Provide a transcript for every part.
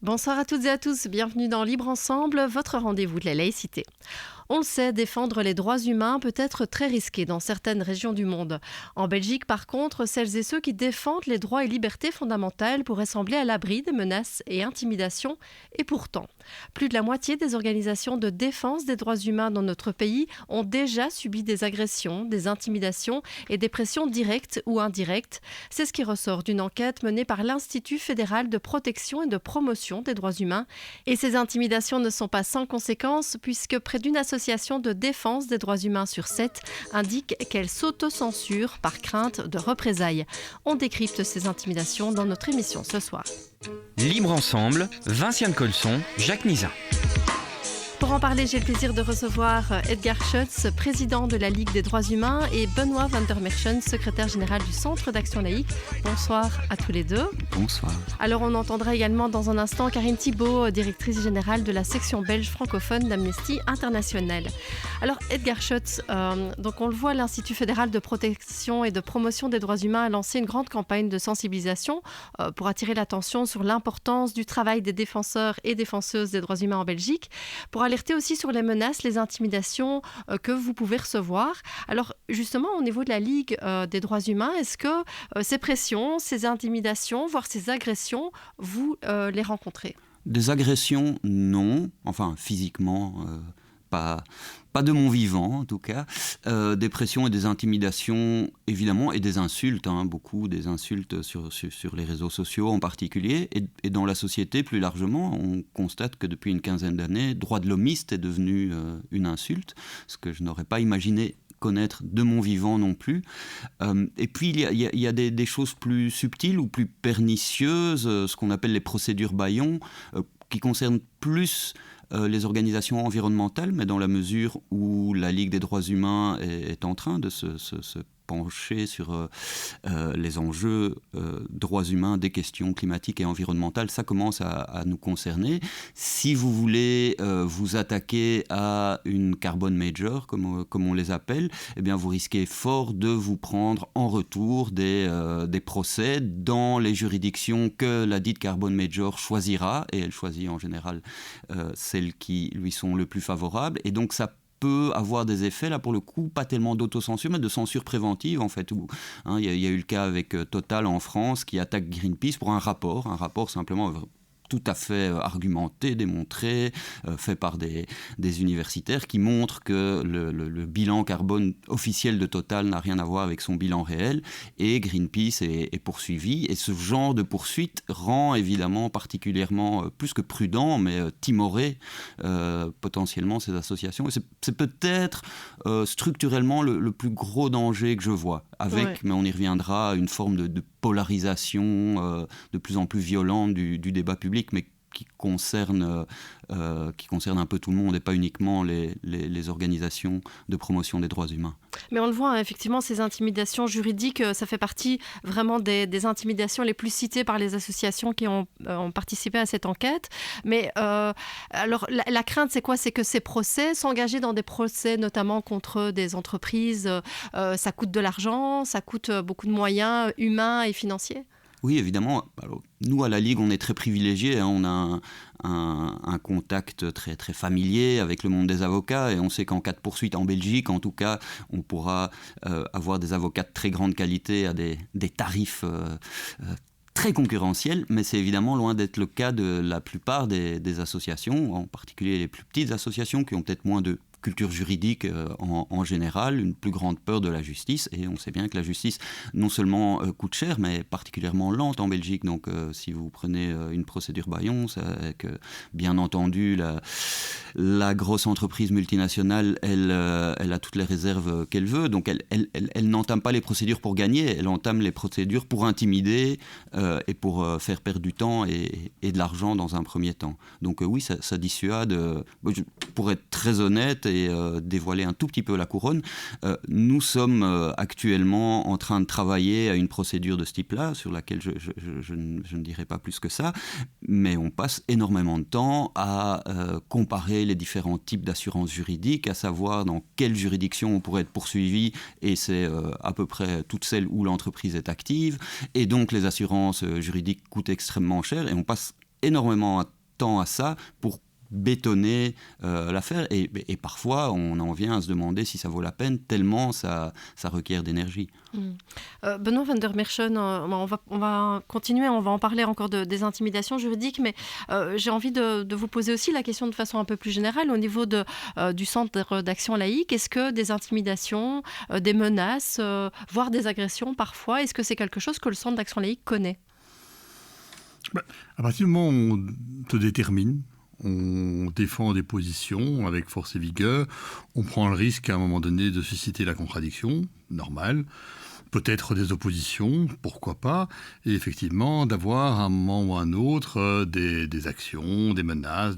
Bonsoir à toutes et à tous, bienvenue dans Libre Ensemble, votre rendez-vous de la laïcité. On le sait, défendre les droits humains peut être très risqué dans certaines régions du monde. En Belgique, par contre, celles et ceux qui défendent les droits et libertés fondamentales pourraient sembler à l'abri des menaces et intimidations. Et pourtant, plus de la moitié des organisations de défense des droits humains dans notre pays ont déjà subi des agressions, des intimidations et des pressions directes ou indirectes. C'est ce qui ressort d'une enquête menée par l'Institut fédéral de protection et de promotion des droits humains. Et ces intimidations ne sont pas sans conséquences puisque près d'une association de défense des droits humains sur 7 indique qu'elle s'auto-censure par crainte de représailles. On décrypte ces intimidations dans notre émission ce soir. Libre Ensemble, Vinciane Colson, Jacques Nizan. Pour en parler, j'ai le plaisir de recevoir Edgar Schutz, président de la Ligue des droits humains, et Benoît van der Merchen, secrétaire général du Centre d'action laïque. Bonsoir à tous les deux. Bonsoir. Alors on entendra également dans un instant Karine Thibault, directrice générale de la section belge francophone d'Amnesty International. Alors Edgar Schutz, donc on le voit, l'Institut fédéral de protection et de promotion des droits humains a lancé une grande campagne de sensibilisation pour attirer l'attention sur l'importance du travail des défenseurs et défenseuses des droits humains en Belgique, pour alerter aussi sur les menaces, les intimidations que vous pouvez recevoir. Alors justement, au niveau de la Ligue des droits humains, est-ce que ces pressions, ces intimidations, voire ces agressions, vous les rencontrez ? Des agressions, non. Enfin, physiquement, pas de mon vivant, en tout cas. Des pressions et des intimidations, évidemment, et des insultes, beaucoup des insultes sur les réseaux sociaux en particulier. Et dans la société, plus largement, on constate que depuis une quinzaine d'années, droit de l'homiste est devenu une insulte, ce que je n'aurais pas imaginé connaître de mon vivant non plus. Et puis, il y a des choses plus subtiles ou plus pernicieuses, ce qu'on appelle les procédures bâillons, qui concernent plus les organisations environnementales, mais dans la mesure où la Ligue des droits humains est en train de se pencher sur les enjeux droits humains, des questions climatiques et environnementales, ça commence à nous concerner. Si vous voulez vous attaquer à une carbon major, comme on les appelle, eh bien vous risquez fort de vous prendre en retour des procès dans les juridictions que la dite carbon major choisira, et elle choisit en général celles qui lui sont le plus favorables, et donc ça peut avoir des effets, là pour le coup, pas tellement d'autocensure, mais de censure préventive en fait. Il y a eu le cas avec Total en France qui attaque Greenpeace pour un rapport simplement tout à fait argumenté, démontré, fait par des universitaires qui montrent que le bilan carbone officiel de Total n'a rien à voir avec son bilan réel, et Greenpeace est poursuivi. Et ce genre de poursuite rend évidemment particulièrement, plus que prudent, mais timoré potentiellement ces associations. Et c'est peut-être structurellement le plus gros danger que je vois, avec, mais on y reviendra, une forme de polarisation de plus en plus violente du débat public, mais qui concerne un peu tout le monde et pas uniquement les organisations de promotion des droits humains. Mais on le voit, effectivement, ces intimidations juridiques, ça fait partie vraiment des intimidations les plus citées par les associations qui ont participé à cette enquête. Mais alors, la crainte, c'est quoi ? C'est que ces procès, s'engager dans des procès, notamment contre des entreprises, ça coûte de l'argent, ça coûte beaucoup de moyens humains et financiers ? Oui, évidemment. Alors, nous, à la Ligue, on est très privilégiés. On a un contact très, très familier avec le monde des avocats. Et on sait qu'en cas de poursuite en Belgique, en tout cas, on pourra avoir des avocats de très grande qualité à des tarifs très concurrentiels. Mais c'est évidemment loin d'être le cas de la plupart des associations, en particulier les plus petites associations qui ont peut-être moins de culture juridique en général, une plus grande peur de la justice, et on sait bien que la justice non seulement coûte cher, mais est particulièrement lente en Belgique. Donc si vous prenez une procédure bâillon, bien entendu la grosse entreprise multinationale, elle a toutes les réserves qu'elle veut, donc elle n'entame pas les procédures pour gagner, elle entame les procédures pour intimider et pour faire perdre du temps et de l'argent dans un premier temps. Donc oui, ça dissuade. Pour être très honnête et dévoiler un tout petit peu la couronne, nous sommes actuellement en train de travailler à une procédure de ce type-là, sur laquelle je ne dirai pas plus que ça, mais on passe énormément de temps à comparer les différents types d'assurances juridiques, à savoir dans quelle juridiction on pourrait être poursuivi, et c'est à peu près toutes celles où l'entreprise est active, et donc les assurances juridiques coûtent extrêmement cher, et on passe énormément de temps à ça pour bétonner l'affaire et parfois on en vient à se demander si ça vaut la peine tellement ça requiert d'énergie. Benoît van der Merchen, on va continuer, on va en parler encore des intimidations juridiques, mais j'ai envie de vous poser aussi la question de façon un peu plus générale au niveau du Centre d'Action Laïque. Est-ce que des intimidations, des menaces, voire des agressions parfois, est-ce que c'est quelque chose que le Centre d'Action Laïque connaît ? À partir du moment où on te détermine, on défend des positions avec force et vigueur, on prend le risque à un moment donné de susciter la contradiction, normal, peut-être des oppositions, pourquoi pas, et effectivement d'avoir à un moment ou à un autre des actions, des menaces,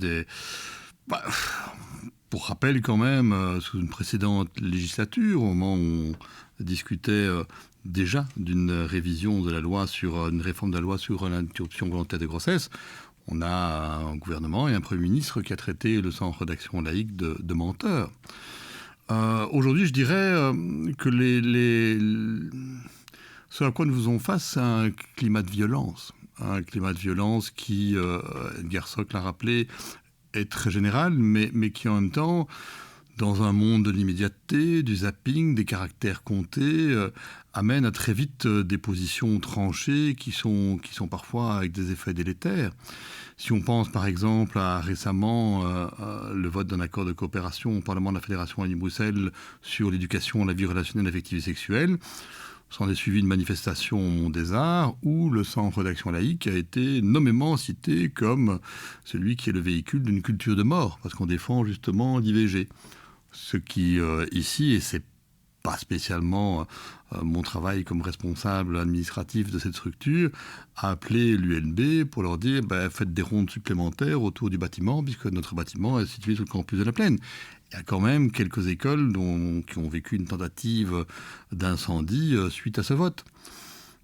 pour rappel quand même, sous une précédente législature, au moment où on discutait déjà d'une révision de la loi une réforme de la loi sur l'interruption volontaire de grossesse, on a un gouvernement et un Premier ministre qui a traité le Centre d'Action Laïque de menteur. Aujourd'hui, je dirais que ce à quoi nous faisons face, c'est un climat de violence. Un climat de violence qui, Edgar Sock l'a rappelé, est très général, mais qui en même temps, dans un monde de l'immédiateté, du zapping, des caractères comptés, amène à très vite des positions tranchées qui sont parfois avec des effets délétères. Si on pense par exemple à récemment le vote d'un accord de coopération au Parlement de la Fédération Wallonie-Bruxelles sur l'éducation à la vie relationnelle, affective et sexuelle, s'en est suivi une manifestation au Mont des Arts où le Centre d'Action Laïque a été nommément cité comme celui qui est le véhicule d'une culture de mort, parce qu'on défend justement l'IVG. Ce qui, ici, et c'est pas spécialement mon travail comme responsable administratif de cette structure, a appelé l'UNB pour leur dire faites des rondes supplémentaires autour du bâtiment, puisque notre bâtiment est situé sur le campus de la Plaine. Il y a quand même quelques écoles qui ont vécu une tentative d'incendie suite à ce vote.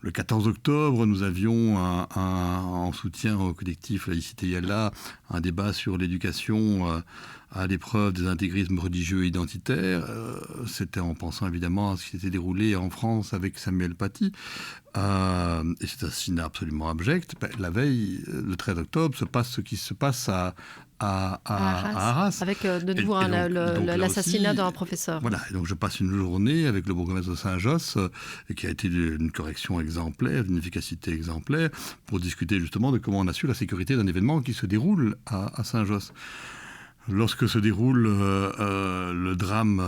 Le 14 octobre, nous avions en soutien au collectif Laïcité Yalla un débat sur l'éducation à l'épreuve des intégrismes religieux et identitaires. C'était en pensant évidemment à ce qui s'était déroulé en France avec Samuel Paty. Et c'est un assassinat absolument abject. La veille, le 13 octobre, se passe ce qui se passe à Arras. Avec de nouveau l'assassinat d'un professeur. Voilà, et donc je passe une journée avec le bourgmestre de Saint-Josse, qui a été d'une correction exemplaire, d'une efficacité exemplaire, pour discuter justement de comment on assure la sécurité d'un événement qui se déroule à Saint-Josse. Lorsque se déroule le drame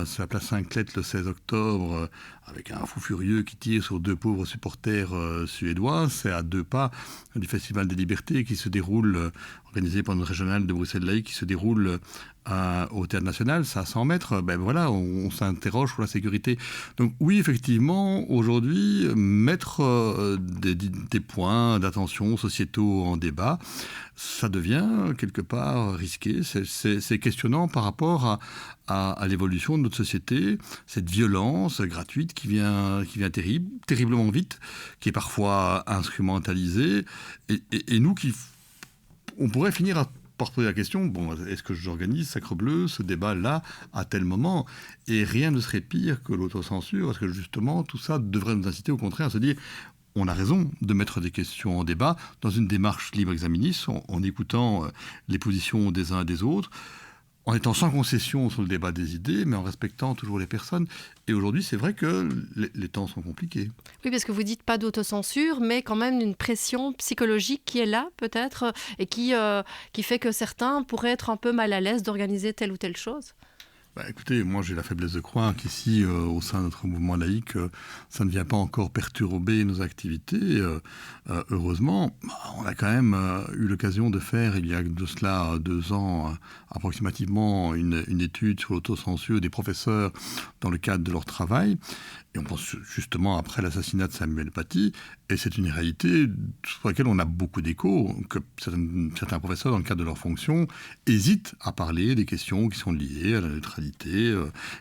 sur la place Saint-Clet le 16 octobre, avec un fou furieux qui tire sur deux pauvres supporters suédois, c'est à 2 pas du Festival des Libertés qui se déroule, organisé par notre régional de Bruxelles Laïque, qui se déroule au Théâtre National, c'est à 100 mètres, on s'interroge sur la sécurité. Donc oui, effectivement, aujourd'hui, mettre des points d'attention sociétaux en débat, ça devient quelque part risqué, c'est questionnant par rapport à l'évolution de notre société, cette violence gratuite qui vient terriblement vite, qui est parfois instrumentalisée, et nous on pourrait finir par poser la question, est-ce que j'organise, sacrebleu, ce débat-là à tel moment ? Et rien ne serait pire que l'autocensure, parce que justement, tout ça devrait nous inciter au contraire à se dire, on a raison de mettre des questions en débat dans une démarche libre examinis, en écoutant les positions des uns et des autres, en étant sans concession sur le débat des idées, mais en respectant toujours les personnes. Et aujourd'hui, c'est vrai que les temps sont compliqués. Oui, parce que vous dites pas d'autocensure, mais quand même une pression psychologique qui est là, peut-être, et qui fait que certains pourraient être un peu mal à l'aise d'organiser telle ou telle chose. Écoutez, moi j'ai la faiblesse de croire qu'ici, au sein de notre mouvement laïque, ça ne vient pas encore perturber nos activités. Heureusement, on a quand même eu l'occasion de faire, il y a de cela 2 ans, approximativement, une étude sur l'autocensure des professeurs dans le cadre de leur travail. Et on pense justement après l'assassinat de Samuel Paty, et c'est une réalité sur laquelle on a beaucoup d'échos, que certains professeurs, dans le cadre de leur fonction, hésitent à parler des questions qui sont liées à la neutralité,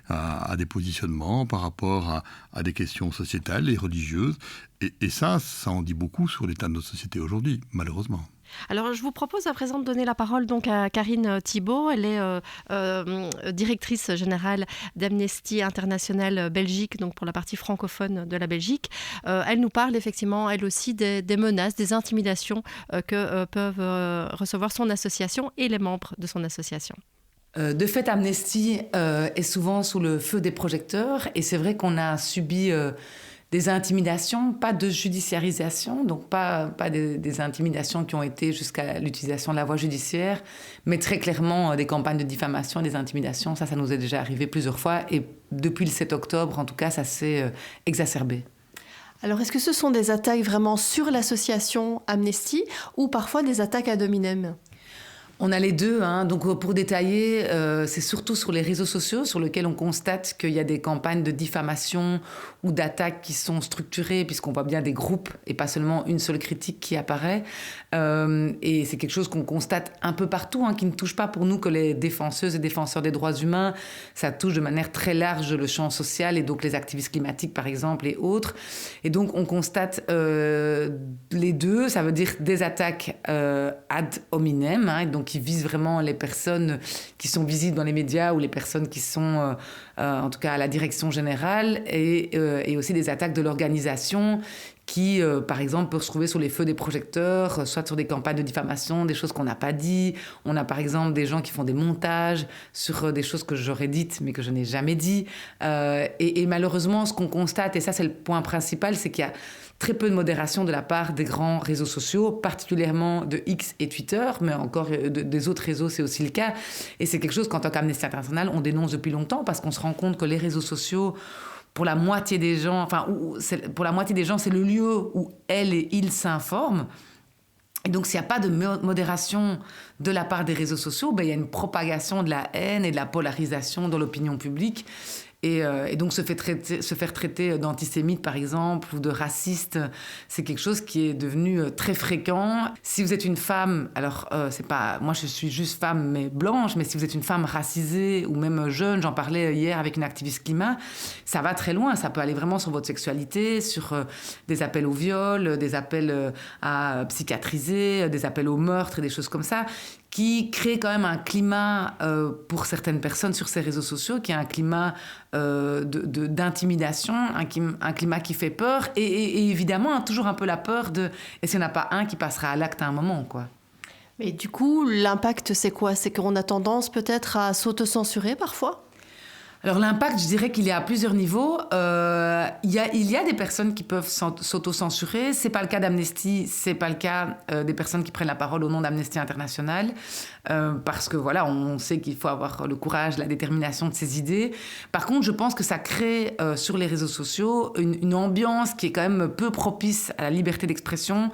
à des positionnements par rapport à des questions sociétales et religieuses. Et ça en dit beaucoup sur l'état de notre société aujourd'hui, malheureusement. Alors, je vous propose à présent de donner la parole donc à Karine Thibault. Elle est directrice générale d'Amnesty International Belgique, donc pour la partie francophone de la Belgique. Elle nous parle effectivement, elle aussi, des menaces, des intimidations que peuvent recevoir son association et les membres de son association. De fait, Amnesty est souvent sous le feu des projecteurs et c'est vrai qu'on a subi des intimidations, pas de judiciarisation, donc pas des intimidations qui ont été jusqu'à l'utilisation de la voie judiciaire, mais très clairement des campagnes de diffamation, des intimidations, ça nous est déjà arrivé plusieurs fois et depuis le 7 octobre, en tout cas, ça s'est exacerbé. Alors, est-ce que ce sont des attaques vraiment sur l'association Amnesty ou parfois des attaques ad hominem ? On a les deux, hein. Donc pour détailler, c'est surtout sur les réseaux sociaux sur lesquels on constate qu'il y a des campagnes de diffamation ou d'attaques qui sont structurées puisqu'on voit bien des groupes et pas seulement une seule critique qui apparaît. Et c'est quelque chose qu'on constate un peu partout, hein, qui ne touche pas pour nous que les défenseuses et défenseurs des droits humains. Ça touche de manière très large le champ social et donc les activistes climatiques par exemple et autres. Et donc on constate les deux, ça veut dire des attaques ad hominem, hein, donc qui visent vraiment les personnes qui sont visibles dans les médias ou les personnes qui sont en tout cas à la direction générale et aussi des attaques de l'organisation qui, par exemple, peut se trouver sous les feux des projecteurs, soit sur des campagnes de diffamation, des choses qu'on n'a pas dit. On a, par exemple, des gens qui font des montages sur des choses que j'aurais dites, mais que je n'ai jamais dit. Et malheureusement, ce qu'on constate, et ça, c'est le point principal, c'est qu'il y a très peu de modération de la part des grands réseaux sociaux, particulièrement de X et Twitter, mais encore des autres réseaux, c'est aussi le cas. Et c'est quelque chose qu'en tant qu'Amnesty International, on dénonce depuis longtemps, parce qu'on se rend compte que les réseaux sociaux, pour la moitié des gens, c'est le lieu où elles et ils s'informent. Et donc, s'il n'y a pas de modération de la part des réseaux sociaux, il y a une propagation de la haine et de la polarisation dans l'opinion publique. Et donc, se faire traiter d'antisémite, par exemple, ou de raciste, c'est quelque chose qui est devenu très fréquent. Si vous êtes une femme, alors, c'est pas... Moi, je suis juste femme, mais blanche, mais si vous êtes une femme racisée ou même jeune, j'en parlais hier avec une activiste climat, ça va très loin. Ça peut aller vraiment sur votre sexualité, sur des appels au viol, des appels à psychiatriser, des appels au meurtre et des choses comme ça, qui crée quand même un climat pour certaines personnes sur ces réseaux sociaux, qui est un climat d'intimidation, un climat qui fait peur, et évidemment hein, toujours un peu la peur de « est-ce qu'il n'y en a pas un qui passera à l'acte à un moment ?» quoi. Mais du coup, l'impact, c'est quoi ? C'est qu'on a tendance peut-être à s'autocensurer parfois ? Alors l'impact, je dirais qu'il y a à plusieurs niveaux. Il y a des personnes qui peuvent s'auto-censurer. C'est pas le cas d'Amnesty, c'est pas le cas des personnes qui prennent la parole au nom d'Amnesty International, parce que voilà, on sait qu'il faut avoir le courage, la détermination de ses idées. Par contre, je pense que ça crée sur les réseaux sociaux une ambiance qui est quand même peu propice à la liberté d'expression,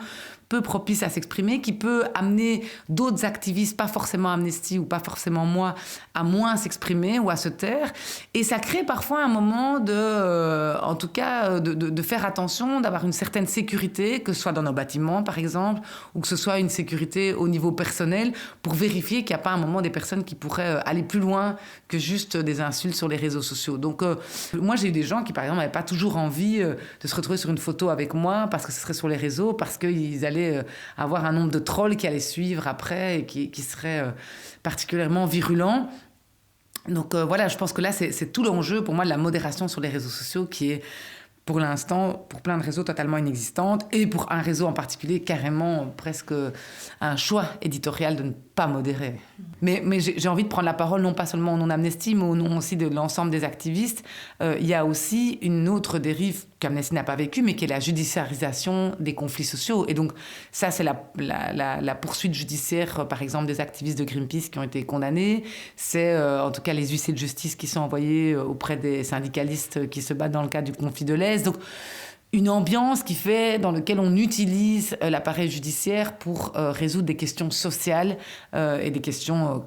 peu propice à s'exprimer, qui peut amener d'autres activistes, pas forcément Amnesty ou pas forcément moi, à moins s'exprimer ou à se taire. Et ça crée parfois un moment en tout cas, de faire attention, d'avoir une certaine sécurité, que ce soit dans nos bâtiments, par exemple, ou que ce soit une sécurité au niveau personnel, pour vérifier qu'il n'y a pas un moment des personnes qui pourraient aller plus loin que juste des insultes sur les réseaux sociaux. Donc, moi, j'ai eu des gens qui, par exemple, n'avaient pas toujours envie de se retrouver sur une photo avec moi parce que ce serait sur les réseaux, parce qu'ils allaient avoir un nombre de trolls qui allaient suivre après et qui seraient particulièrement virulents. Donc voilà, je pense que là, c'est tout l'enjeu pour moi de la modération sur les réseaux sociaux qui est pour l'instant, pour plein de réseaux, totalement inexistante, et pour un réseau en particulier, carrément presque un choix éditorial de ne pas modérer. Mais j'ai envie de prendre la parole, non pas seulement au nom d'Amnesty, mais au nom aussi de l'ensemble des activistes. Il y a aussi une autre dérive qu'Amnesty n'a pas vécue, mais qui est la judiciarisation des conflits sociaux. Et donc, ça, c'est la poursuite judiciaire, par exemple, des activistes de Greenpeace qui ont été condamnés. C'est, en tout cas, les huissiers de justice qui sont envoyés auprès des syndicalistes qui se battent dans le cadre du conflit de l'Est. Donc, une ambiance dans laquelle on utilise l'appareil judiciaire pour résoudre des questions sociales et des questions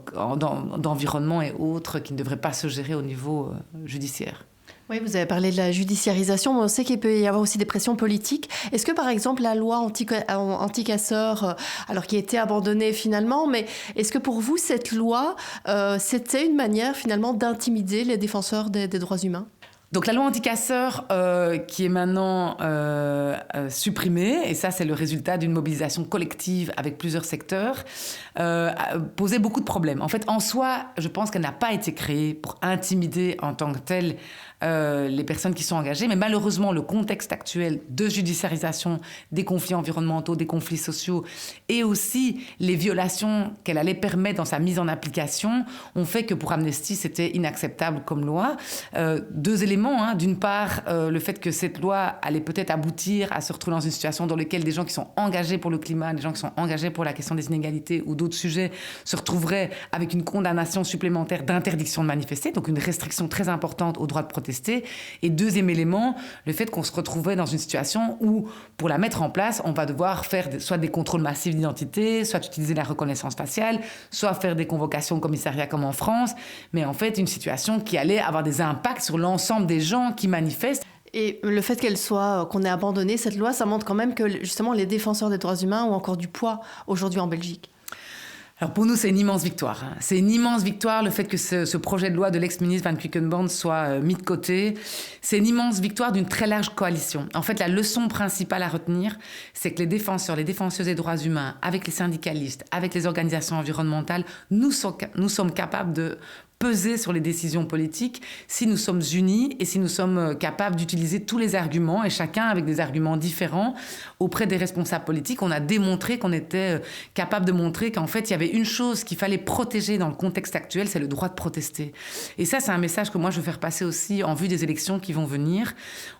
d'environnement et autres qui ne devraient pas se gérer au niveau judiciaire. Oui, vous avez parlé de la judiciarisation, mais on sait qu'il peut y avoir aussi des pressions politiques. Est-ce que, par exemple, la loi anti-casseurs, alors qui a été abandonnée finalement, mais est-ce que pour vous, cette loi, c'était une manière finalement d'intimider les défenseurs des droits humains ? Donc la loi anti-casseurs qui est maintenant supprimée, et ça c'est le résultat d'une mobilisation collective avec plusieurs secteurs, posait beaucoup de problèmes. En fait, en soi, je pense qu'elle n'a pas été créée pour intimider en tant que telle les personnes qui sont engagées, mais malheureusement, le contexte actuel de judiciarisation des conflits environnementaux, des conflits sociaux, et aussi les violations qu'elle allait permettre dans sa mise en application, ont fait que pour Amnesty, c'était inacceptable comme loi. Deux éléments, hein. D'une part, le fait que cette loi allait peut-être aboutir à se retrouver dans une situation dans laquelle des gens qui sont engagés pour le climat, des gens qui sont engagés pour la question des inégalités ou d'autres sujets se retrouveraient avec une condamnation supplémentaire d'interdiction de manifester, donc une restriction très importante au droit de protester. Et deuxième élément, le fait qu'on se retrouvait dans une situation où, pour la mettre en place, on va devoir faire soit des contrôles massifs d'identité, soit utiliser la reconnaissance faciale, soit faire des convocations au commissariat comme en France, mais en fait une situation qui allait avoir des impacts sur l'ensemble des gens qui manifestent. Et le fait qu'on ait abandonné cette loi, ça montre quand même que justement les défenseurs des droits humains ont encore du poids aujourd'hui en Belgique. Alors pour nous, c'est une immense victoire. C'est une immense victoire, le fait que ce projet de loi de l'ex-ministre Van Quickenborne soit mis de côté. C'est une immense victoire d'une très large coalition. En fait, la leçon principale à retenir, c'est que les défenseurs, les défenseuses des droits humains, avec les syndicalistes, avec les organisations environnementales, nous sommes capables de peser sur les décisions politiques si nous sommes unis et si nous sommes capables d'utiliser tous les arguments, et chacun avec des arguments différents, auprès des responsables politiques. On a démontré qu'on était capable de montrer qu'en fait, il y avait une chose qu'il fallait protéger dans le contexte actuel, c'est le droit de protester. Et ça, c'est un message que moi, je veux faire passer aussi en vue des élections qui vont venir.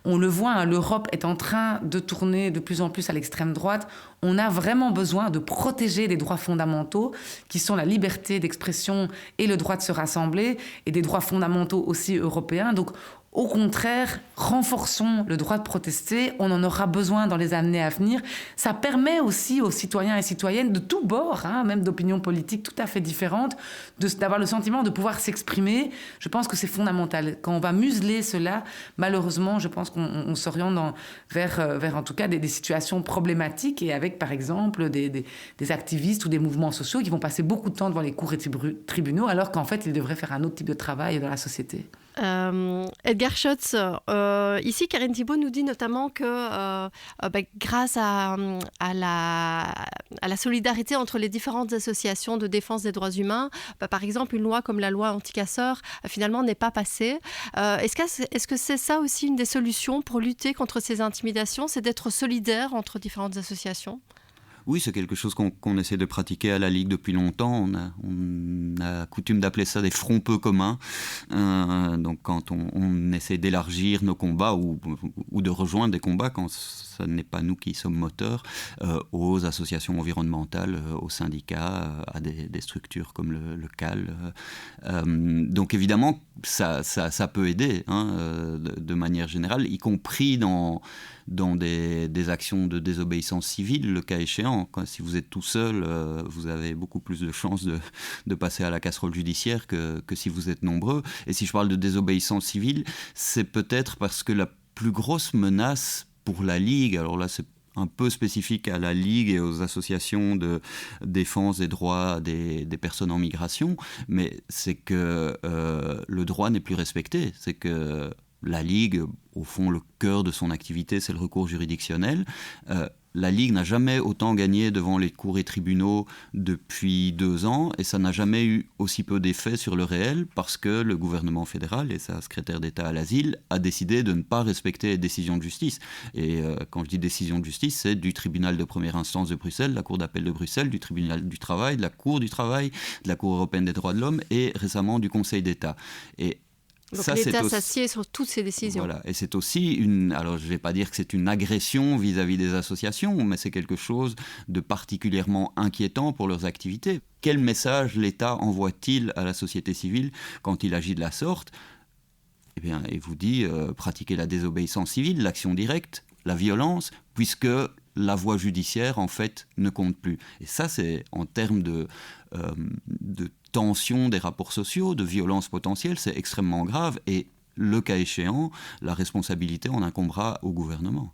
On le voit, hein, l'Europe est en train de tourner de plus en plus à l'extrême droite. On a vraiment besoin de protéger des droits fondamentaux qui sont la liberté d'expression et le droit de se rassembler, et des droits fondamentaux aussi européens. Donc, au contraire, renforçons le droit de protester. On en aura besoin dans les années à venir. Ça permet aussi aux citoyens et citoyennes de tous bords, hein, même d'opinions politiques tout à fait différentes, d'avoir le sentiment de pouvoir s'exprimer. Je pense que c'est fondamental. Quand on va museler cela, malheureusement, je pense qu'on s'oriente vers en tout cas des situations problématiques, et avec, par exemple, des activistes ou des mouvements sociaux qui vont passer beaucoup de temps devant les cours et tribunaux, alors qu'en fait, ils devraient faire un autre type de travail dans la société. Edgar Schotz, ici Karine Thibault nous dit notamment que grâce à la solidarité entre les différentes associations de défense des droits humains, par exemple une loi comme la loi anti-casseurs finalement n'est pas passée. Est-ce que c'est ça aussi une des solutions pour lutter contre ces intimidations, c'est d'être solidaire entre différentes associations ? Oui, c'est quelque chose qu'on essaie de pratiquer à la Ligue depuis longtemps. On a coutume d'appeler ça des fronts peu communs. Donc quand on essaie d'élargir nos combats ou de rejoindre des combats quand ce n'est pas nous qui sommes moteurs, aux associations environnementales, aux syndicats, à des structures comme le CAL. Donc évidemment, ça peut aider, hein, de manière générale, y compris dans des actions de désobéissance civile, le cas échéant. Si vous êtes tout seul, vous avez beaucoup plus de chances de passer à la casserole judiciaire que si vous êtes nombreux. Et si je parle de désobéissance civile, c'est peut-être parce que la plus grosse menace pour la Ligue, alors là c'est un peu spécifique à la Ligue et aux associations de défense des droits des personnes en migration, mais c'est que le droit n'est plus respecté. C'est que la Ligue, au fond, le cœur de son activité, c'est le recours juridictionnel. La Ligue n'a jamais autant gagné devant les cours et tribunaux depuis 2 ans, et ça n'a jamais eu aussi peu d'effet sur le réel, parce que le gouvernement fédéral et sa secrétaire d'État à l'asile a décidé de ne pas respecter les décisions de justice. Et quand je dis décision de justice, c'est du tribunal de première instance de Bruxelles, de la Cour d'appel de Bruxelles, du tribunal du travail, de la Cour du travail, de la Cour européenne des droits de l'homme et récemment du Conseil d'État. Et donc l'État s'assied sur toutes ces décisions. Voilà, et c'est aussi alors je ne vais pas dire que c'est une agression vis-à-vis des associations, mais c'est quelque chose de particulièrement inquiétant pour leurs activités. Quel message l'État envoie-t-il à la société civile quand il agit de la sorte ? Eh bien, il vous dit pratiquer la désobéissance civile, l'action directe, la violence, puisque la voie judiciaire, en fait, ne compte plus. Et ça, c'est en termes de tension des rapports sociaux, de violence potentielle, c'est extrêmement grave. Et le cas échéant, la responsabilité en incombera au gouvernement.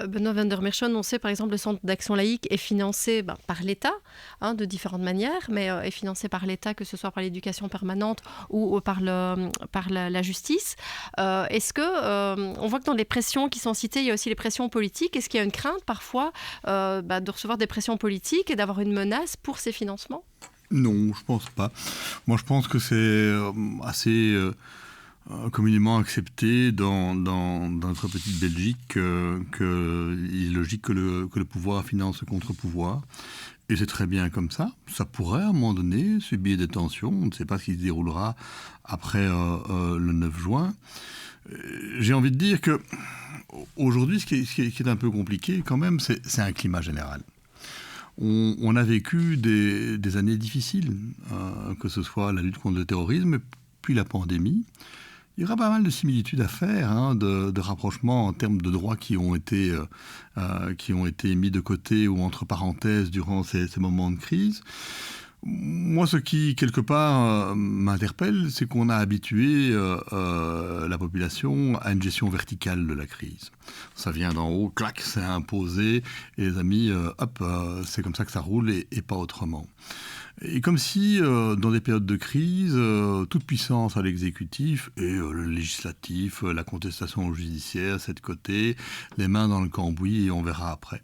Benoît van der Merchon, on sait par exemple le Centre d'action laïque est financé par l'État, de différentes manières, mais est financé par l'État, que ce soit par l'éducation permanente ou par la justice. Est-ce que, on voit que dans les pressions qui sont citées, il y a aussi les pressions politiques. Est-ce qu'il y a une crainte parfois de recevoir des pressions politiques et d'avoir une menace pour ces financements ? Non, je pense pas. Moi, je pense que c'est assez communément accepté dans notre petite Belgique qu'il est logique que le pouvoir finance le contre-pouvoir. Et c'est très bien comme ça. Ça pourrait, à un moment donné, subir des tensions. On ne sait pas ce qui se déroulera après le 9 juin. J'ai envie de dire que aujourd'hui, ce qui est un peu compliqué, quand même, c'est un climat général. On a vécu des années difficiles, que ce soit la lutte contre le terrorisme, puis la pandémie. Il y aura pas mal de similitudes à faire, de rapprochements en termes de droits qui ont été mis de côté ou entre parenthèses durant ces moments de crise. Moi, ce qui, quelque part, m'interpelle, c'est qu'on a habitué la population à une gestion verticale de la crise. Ça vient d'en haut, clac, c'est imposé, et les amis, c'est comme ça que ça roule et pas autrement. Et comme si, dans des périodes de crise, toute puissance à l'exécutif et le législatif, la contestation judiciaire, c'est de côté, les mains dans le cambouis et on verra après.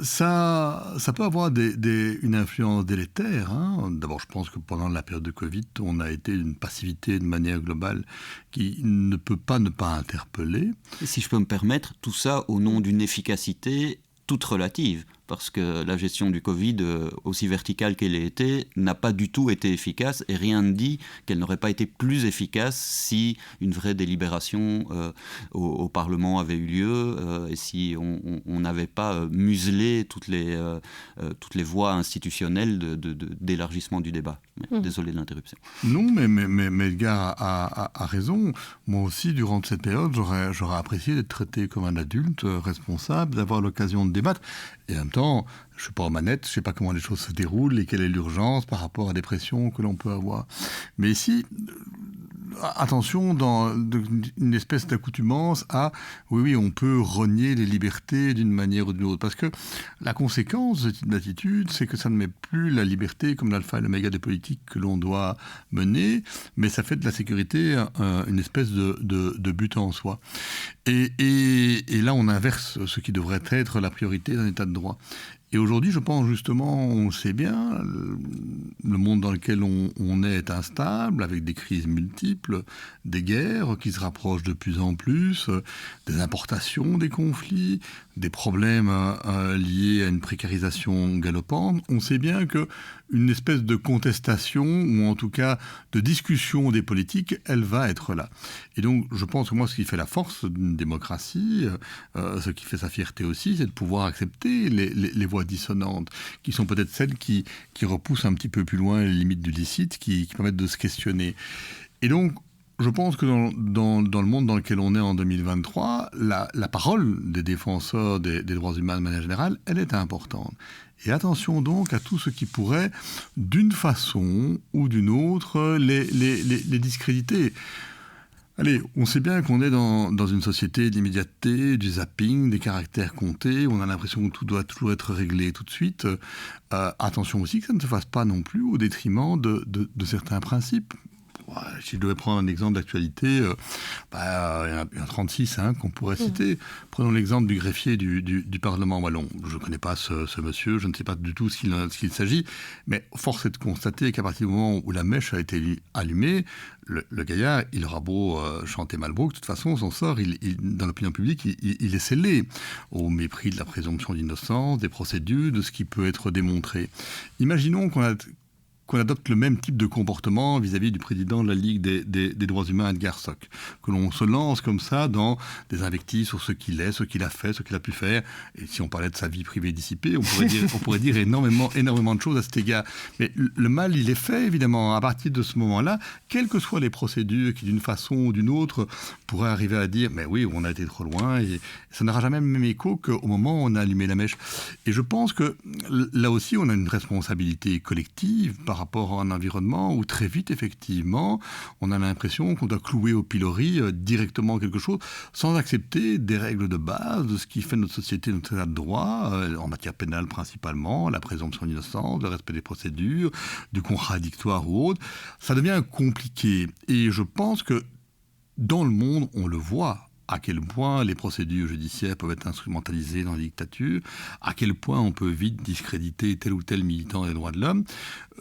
Ça peut avoir une influence délétère. D'abord, je pense que pendant la période de Covid, on a été d'une passivité de manière globale qui ne peut pas ne pas interpeller. Et si je peux me permettre, tout ça au nom d'une efficacité toute relative. Parce que la gestion du Covid, aussi verticale qu'elle ait été, n'a pas du tout été efficace et rien ne dit qu'elle n'aurait pas été plus efficace si une vraie délibération au Parlement avait eu lieu et si on n'avait pas muselé toutes les voies institutionnelles d'élargissement du débat. Désolé de l'interruption. Non, mais Edgar a raison. Moi aussi, durant cette période, j'aurais apprécié d'être traité comme un adulte responsable, d'avoir l'occasion de débattre. Et en même temps, je ne suis pas aux manettes, je ne sais pas comment les choses se déroulent et quelle est l'urgence par rapport à des pressions que l'on peut avoir. Mais ici, attention, dans une espèce d'accoutumance à oui, on peut renier les libertés d'une manière ou d'une autre. Parce que la conséquence de cette attitude, c'est que ça ne met plus la liberté comme l'alpha et l'oméga des politiques que l'on doit mener, mais ça fait de la sécurité une espèce de but en soi. Et là, on inverse ce qui devrait être la priorité d'un état de droit. Et aujourd'hui, je pense justement, on le sait bien, le monde dans lequel on est instable, avec des crises multiples, des guerres qui se rapprochent de plus en plus, des importations, des conflits, des problèmes liés à une précarisation galopante. On sait bien qu'une espèce de contestation, ou en tout cas de discussion des politiques, elle va être là. Et donc, je pense que moi, ce qui fait la force d'une démocratie, ce qui fait sa fierté aussi, c'est de pouvoir accepter les voix dissonantes, qui sont peut-être celles qui repoussent un petit peu plus loin les limites du licite, qui permettent de se questionner. Et donc, je pense que dans le monde dans lequel on est en 2023, la parole des défenseurs des droits humains de manière générale, elle est importante. Et attention donc à tout ce qui pourrait, d'une façon ou d'une autre, les discréditer. Allez, on sait bien qu'on est dans une société d'immédiateté, du zapping, des caractères comptés, on a l'impression que tout doit toujours être réglé tout de suite. Attention aussi que ça ne se fasse pas non plus au détriment de certains principes. Si je devais prendre un exemple d'actualité, il y en a 36 qu'on pourrait citer. Prenons l'exemple du greffier du Parlement wallon. Je ne connais pas ce monsieur, je ne sais pas du tout ce qu'il s'agit, mais force est de constater qu'à partir du moment où la mèche a été allumée, le gaillard, il aura beau chanter Malbrook, de toute façon, son sort, dans l'opinion publique, il est scellé, au mépris de la présomption d'innocence, des procédures, de ce qui peut être démontré. Imaginons qu'on adopte le même type de comportement vis-à-vis du président de la Ligue des droits humains, Edgar Sock. Que l'on se lance comme ça dans des invectives sur ce qu'il est, ce qu'il a fait, ce qu'il a pu faire. Et si on parlait de sa vie privée dissipée, on pourrait dire énormément de choses à cet égard. Mais le mal, il est fait, évidemment. À partir de ce moment-là, quelles que soient les procédures qui, d'une façon ou d'une autre, pourraient arriver à dire « mais oui, on a été trop loin », et ça n'aura jamais le même écho qu'au moment où on a allumé la mèche. Et je pense que là aussi, on a une responsabilité collective par rapport à un environnement où très vite, effectivement, on a l'impression qu'on doit clouer au pilori directement quelque chose sans accepter des règles de base de ce qui fait notre société, notre état de droit, en matière pénale principalement, la présomption d'innocence, le respect des procédures, du contradictoire ou autre. Ça devient compliqué. Et je pense que dans le monde, on le voit, à quel point les procédures judiciaires peuvent être instrumentalisées dans la dictature, à quel point on peut vite discréditer tel ou tel militant des droits de l'homme.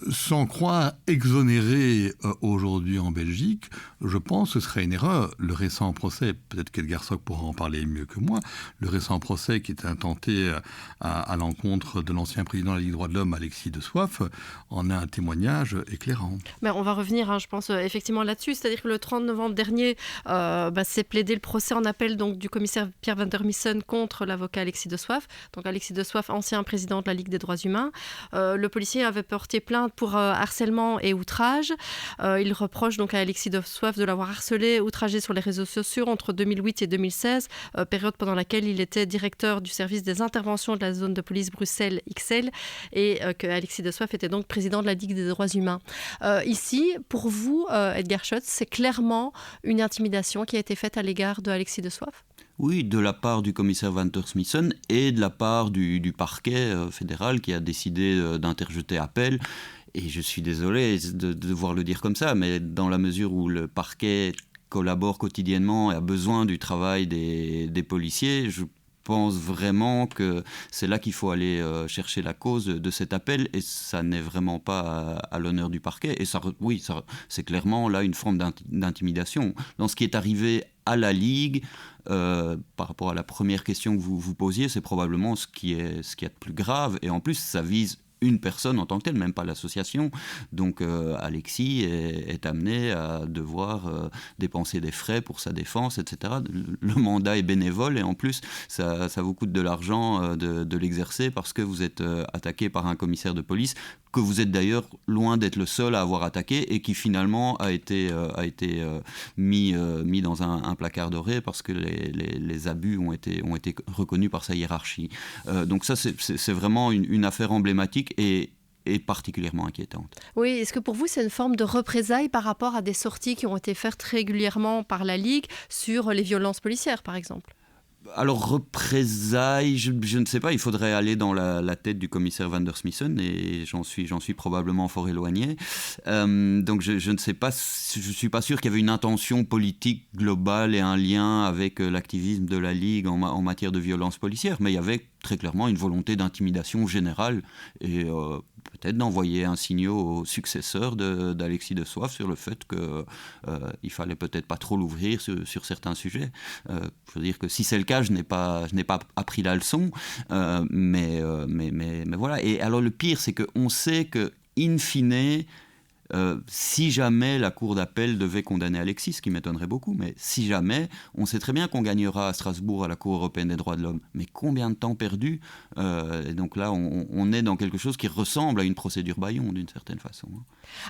Sans croire exonérer aujourd'hui en Belgique, je pense que ce serait une erreur. Le récent procès, peut-être qu'Edgar Sock pourra en parler mieux que moi, le récent procès qui est intenté à l'encontre de l'ancien président de la Ligue des droits de l'homme, Alexis de Soif, en a un témoignage éclairant. Mais on va revenir, je pense, effectivement là-dessus. C'est-à-dire que le 30 novembre dernier, s'est plaidé le procès en appel donc, du commissaire Pierre van der Missen contre l'avocat Alexis de Soif. Donc Alexis de Soif, ancien président de la Ligue des droits humains. Le policier avait porté plainte pour harcèlement et outrage. Il reproche donc à Alexis de Soif de l'avoir harcelé, outragé sur les réseaux sociaux entre 2008 et 2016, période pendant laquelle il était directeur du service des interventions de la zone de police Bruxelles XL et que Alexis de Soif était donc président de la Ligue des droits humains. Ici, pour vous, Edgar Schotz, c'est clairement une intimidation qui a été faite à l'égard de Alexis de Soif ? Oui, de la part du commissaire Van der Missen et de la part du parquet fédéral qui a décidé d'interjeter appel. Et je suis désolé de devoir le dire comme ça, mais dans la mesure où le parquet collabore quotidiennement et a besoin du travail des policiers, je pense vraiment que c'est là qu'il faut aller chercher la cause de cet appel et ça n'est vraiment pas à l'honneur du parquet. Et ça, c'est clairement là une forme d'intimidation. Dans ce qui est arrivé à la Ligue, par rapport à la première question que vous posiez, c'est probablement ce qui est de plus grave. Et en plus, ça vise une personne en tant que telle, même pas l'association. Donc Alexis est amené à devoir dépenser des frais pour sa défense, etc. Le mandat est bénévole et en plus, ça vous coûte de l'argent de l'exercer parce que vous êtes attaqué par un commissaire de police que vous êtes d'ailleurs loin d'être le seul à avoir attaqué et qui finalement a été mis dans un placard doré parce que les abus ont été reconnus par sa hiérarchie. Donc ça, c'est vraiment une affaire emblématique et particulièrement inquiétante. Oui, est-ce que pour vous, c'est une forme de représailles par rapport à des sorties qui ont été faites régulièrement par la Ligue sur les violences policières, par exemple ? Alors, représailles, je ne sais pas, il faudrait aller dans la tête du commissaire Van der Missen et j'en suis probablement fort éloigné. Donc, je ne sais pas, je ne suis pas sûr qu'il y avait une intention politique globale et un lien avec l'activisme de la Ligue en matière de violence policière, mais il y avait très clairement une volonté d'intimidation générale et peut-être d'envoyer un signal au successeur d'Alexis de Soif sur le fait qu'il fallait peut-être pas trop l'ouvrir sur certains sujets. Je veux dire que si c'est le cas, je n'ai pas appris la leçon, mais voilà. Et alors le pire, c'est qu'on sait que in fine, si jamais la cour d'appel devait condamner Alexis, ce qui m'étonnerait beaucoup, mais si jamais, on sait très bien qu'on gagnera à Strasbourg à la Cour européenne des droits de l'homme. Mais combien de temps perdu ? Et donc là, on est dans quelque chose qui ressemble à une procédure Bayon, d'une certaine façon.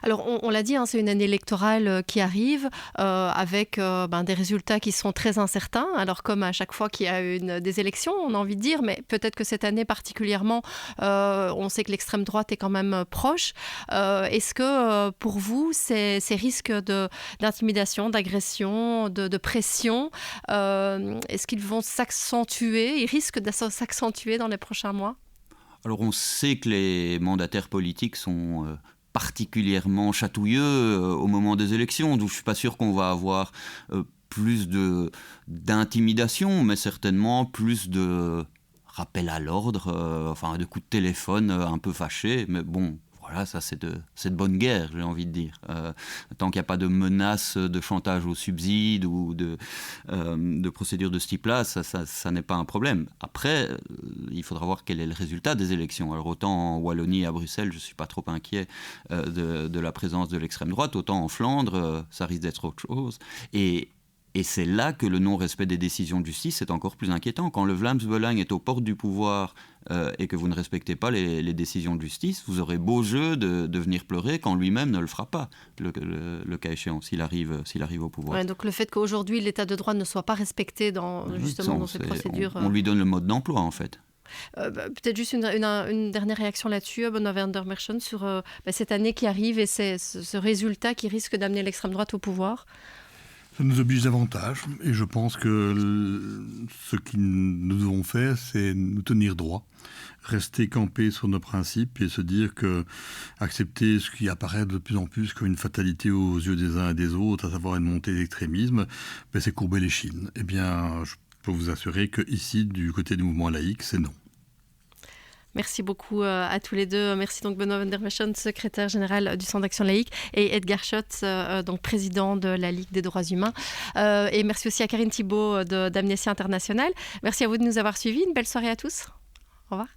Alors, on l'a dit, c'est une année électorale qui arrive avec des résultats qui sont très incertains. Alors, comme à chaque fois qu'il y a des élections, on a envie de dire, mais peut-être que cette année particulièrement, on sait que l'extrême droite est quand même proche. Est-ce que pour vous, ces risques d'intimidation, d'agression, de pression, est-ce qu'ils vont s'accentuer ? Ils risquent de s'accentuer dans les prochains mois ? Alors, on sait que les mandataires politiques sont particulièrement chatouilleux au moment des élections, donc je ne suis pas sûr qu'on va avoir plus d'intimidation, mais certainement plus de rappel à l'ordre, de coups de téléphone un peu fâchés, mais bon... Voilà, ça c'est de bonne guerre, j'ai envie de dire. Tant qu'il n'y a pas de menace de chantage au subside ou de procédures de ce type-là, ça n'est pas un problème. Après, il faudra voir quel est le résultat des élections. Alors autant en Wallonie et à Bruxelles, je ne suis pas trop inquiet de la présence de l'extrême droite, autant en Flandre, ça risque d'être autre chose. Et c'est là que le non-respect des décisions de justice est encore plus inquiétant. Quand le Vlaams Belang est aux portes du pouvoir et que vous ne respectez pas les décisions de justice, vous aurez beau jeu de venir pleurer quand lui-même ne le fera pas, le cas échéant, s'il arrive au pouvoir. Ouais, donc le fait qu'aujourd'hui l'état de droit ne soit pas respecté dans ces procédures... On lui donne le mode d'emploi en fait. Peut-être juste une dernière réaction là-dessus, Benoît van der Merchon, sur cette année qui arrive et ce résultat qui risque d'amener l'extrême droite au pouvoir. Ça nous oblige davantage et je pense que ce que nous devons faire, c'est nous tenir droit, rester campés sur nos principes et se dire que accepter ce qui apparaît de plus en plus comme une fatalité aux yeux des uns et des autres, à savoir une montée d'extrémisme, c'est courber les chines. Eh bien, je peux vous assurer qu'ici, du côté du mouvement laïque, c'est non. Merci beaucoup à tous les deux. Merci donc Benoît van der Merchon, secrétaire général du Centre d'action laïque, et Edgar Schott, donc président de la Ligue des droits humains. Et merci aussi à Karine Thibault d'Amnesty International. Merci à vous de nous avoir suivis. Une belle soirée à tous. Au revoir.